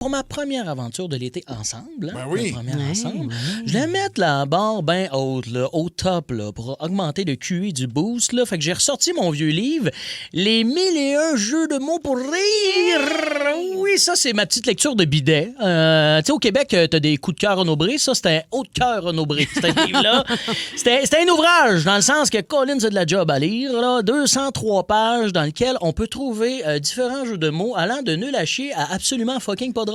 Pour ma première aventure de l'été ensemble, Ben oui. Je vais mettre la barre bien haute, là, au top, là, pour augmenter le QI du boost. Là. Fait que j'ai ressorti mon vieux livre, Les 1001 jeux de mots pour rire. Oui, ça, c'est ma petite lecture de bidet. Tu sais, au Québec, t'as des coups de cœur honobrés. Ça, c'était un haut de cœur honobré, ce livre-là. C'était un ouvrage, dans le sens que Colin, c'est de la job à lire. Là. 203 pages dans lequel on peut trouver différents jeux de mots allant de nul à chier à absolument fucking pas drôle.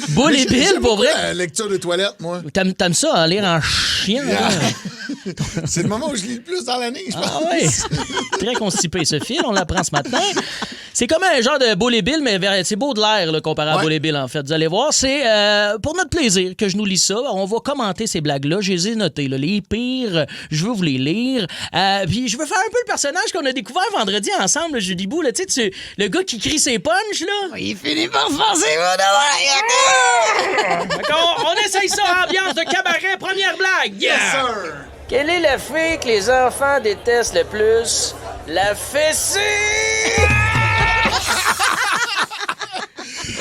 Boule et Bill, pour vrai. La lecture de toilette, moi. T'aimes ça, hein, lire en chien? Yeah. C'est le moment où je lis le plus dans l'année, je pense. Ah oui, très constipé ce fil, on l'apprend ce matin. C'est comme un genre de Boule et Bill, mais c'est Baudelaire là, comparé à Boule et Bill, en fait. Vous allez voir, c'est pour notre plaisir que je nous lis ça. On va commenter ces blagues-là. Je les ai notées. Là. Les pires, je veux vous les lire. Puis je veux faire un peu le personnage qu'on a découvert vendredi ensemble, là, Julie Bou. Là, le gars qui crie ses punches, là. Il finit par se faire ses mots devant On essaye ça, ambiance de cabaret, première blague. Yes, sir. Quelle est la fille que les enfants détestent le plus? La fessée!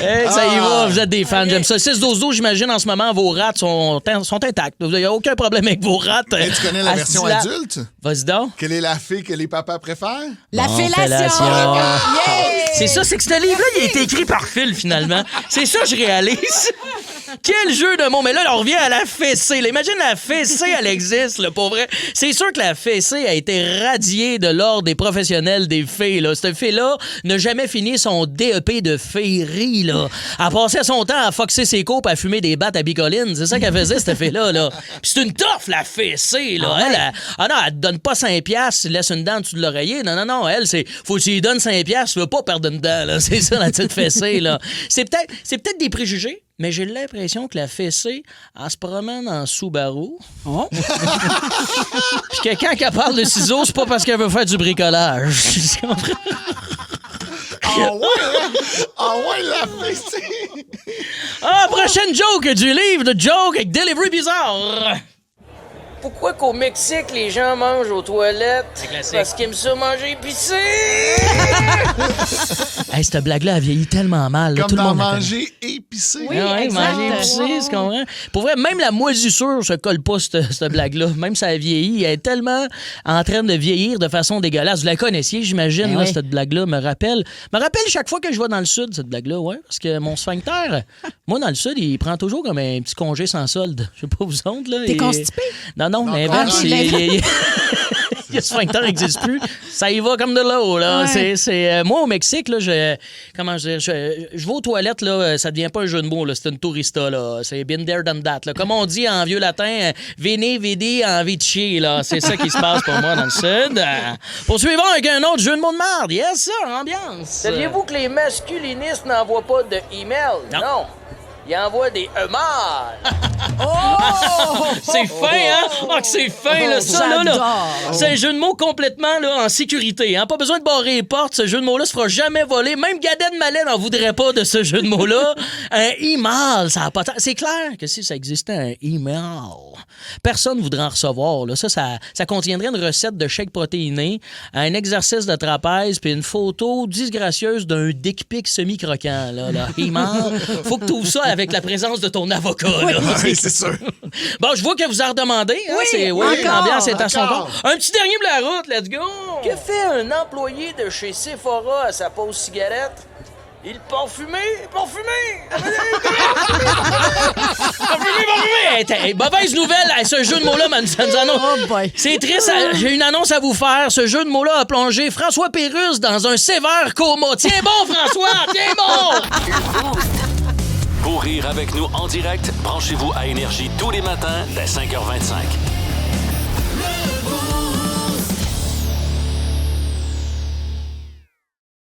Hey, ça y va, vous êtes des fans, j'aime ça. 6-12-12, j'imagine, en ce moment, vos rats sont intacts. Il n'y a aucun problème avec vos rats. Hey, tu connais la version adulte? Vas-y donc. Quelle est la fille que les papas préfèrent? La fellation! Yeah! Yeah! C'est que ce livre-là, il a été écrit par Phil, finalement. C'est ça, je réalise. Quel jeu de mots! Mais là, on revient à la fessée. Là, imagine la fessée, elle existe, là, pour vrai. C'est sûr que la fessée a été radiée de l'ordre des professionnels des fées. Là. Cette fille-là n'a jamais fini son DEP de féerie. Là. Elle passait son temps à foxer ses coupes, à fumer des battes à bicoline. C'est ça qu'elle faisait, cette fille-là. Là. Puis c'est une toffe, la fessée. Là. Elle te donne pas 5$, tu laisses une dent en dessous de l'oreiller. Non, elle, c'est faut que tu lui donnes 5$, tu veux pas perdre une dent. Là. C'est ça, la petite fessée. Là. C'est peut-être des préjugés. Mais j'ai l'impression que la fessée, elle se promène en Subaru. Oh. Puis que quand elle parle de ciseaux, c'est pas parce qu'elle veut faire du bricolage. Tu comprends? Ah ouais, la fessée! Prochaine joke du livre de joke avec Delivery Bizarre. Pourquoi qu'au Mexique, les gens mangent aux toilettes? Parce qu'ils aiment ça manger épicé! Hey, cette blague-là, elle vieillit tellement mal. Là, Comme tout le dans monde manger épicé. Oui, manger épicé, tu comprends? Pour vrai, même la moisissure se colle pas, cette blague-là. Même si elle vieillit, elle est tellement en train de vieillir de façon dégueulasse. Vous la connaissiez, j'imagine, là, cette blague-là me rappelle chaque fois que je vais dans le sud, cette blague-là, ouais. Parce que mon sphincter, moi, dans le sud, il prend toujours comme un petit congé sans solde. Je sais pas vous autres, là. T'es constipé? Non, l'inverse, le sphincter n'existe plus. Ça y va comme de l'eau, là. Ouais. Moi, au Mexique, là, je vais aux toilettes, là, ça devient pas un jeu de mots, là. C'est une tourista, là. C'est been there, done that, là. Comme on dit en vieux latin, veni, vidi, envie de chier, là. C'est ça qui se passe pour moi dans le sud. Poursuivons avec un autre jeu de mots de merde. Yes, sir, ambiance. Saviez-vous que les masculinistes n'envoient pas de email? Non. Il envoie des emails. C'est fin, hein? Ah, que c'est fin, là. Ça, là. C'est un jeu de mots complètement là, en sécurité. Hein? Pas besoin de barrer les portes. Ce jeu de mots-là se fera jamais voler. Même Gad Elmaleh n'en voudrait pas de ce jeu de mots-là. Un email, ça n'a pas... C'est clair que si ça existait un email, personne ne voudrait en recevoir. Là. Ça contiendrait une recette de shake protéiné, un exercice de trapèze puis une photo disgracieuse d'un dick pic semi-croquant. Là. Email, faut que tu ouvres ça avec la présence de ton avocat. Là. Oui, c'est sûr. Bon, je vois que vous en redemandez. Hein? L'ambiance est à son compte. Un petit dernier pour la route, let's go! Que fait un employé de chez Sephora à sa pause cigarette? Il parfumé! Hey, mauvaise nouvelle, hey, ce jeu de mots-là, ça nous annonce. C'est triste, j'ai une annonce à vous faire. Ce jeu de mots-là a plongé François Pérusse dans un sévère coma. Tiens bon, François! Tiens bon! Pour rire avec nous en direct, branchez-vous à Énergie tous les matins dès 5h25.